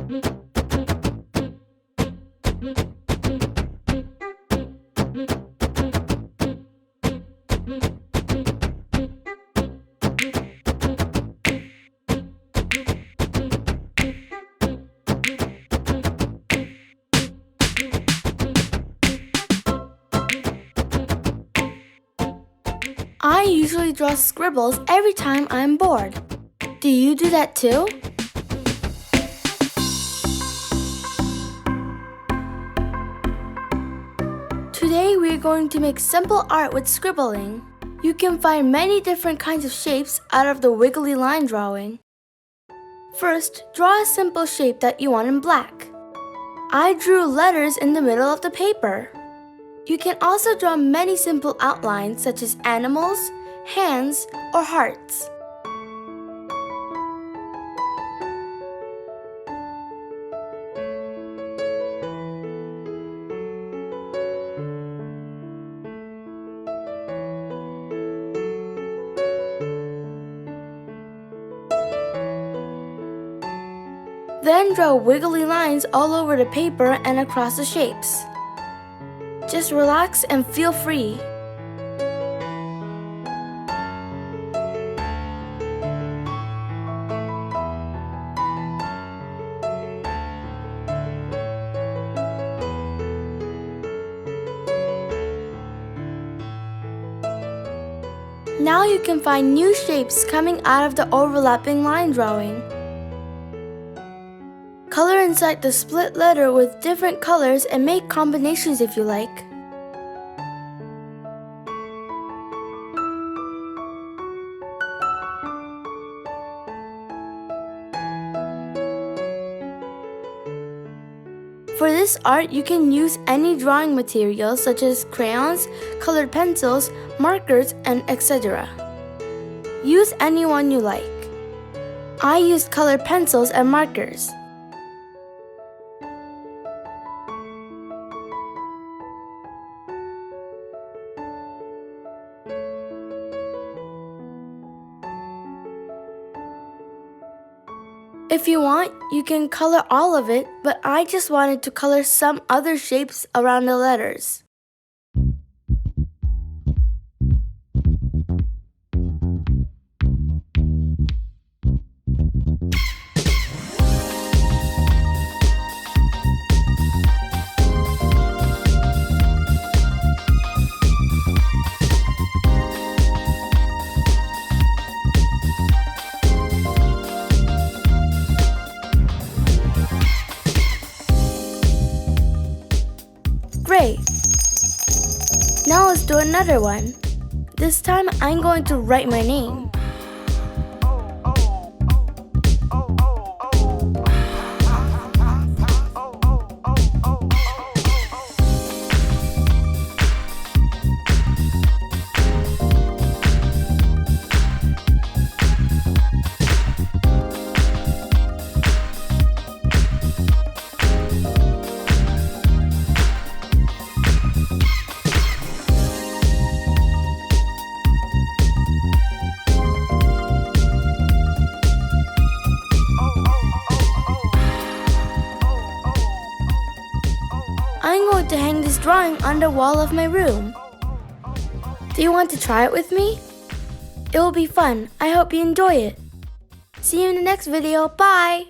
I usually draw scribbles every time I'm bored. Do you do that too? Today we're going to make simple art with scribbling. You can find many different kinds of shapes out of the wiggly line drawing. First, draw a simple shape that you want in black. I drew letters in the middle of the paper. You can also draw many simple outlines such as animals, hands, or hearts. Then draw wiggly lines all over the paper and across the shapes. Just relax and feel free. Now you can find new shapes coming out of the overlapping line drawing. Color inside the split letter with different colors and make combinations if you like. For this art, you can use any drawing materials such as crayons, colored pencils, markers, and etc. Use any one you like. I used colored pencils and markers. If you want, you can color all of it, but I just wanted to color some other shapes around the letters. Great! Now let's do another one. This time I'm going to write my name. I'm going to hang this drawing on the wall of my room. Do you want to try it with me? It will be fun. I hope you enjoy it. See you in the next video. Bye!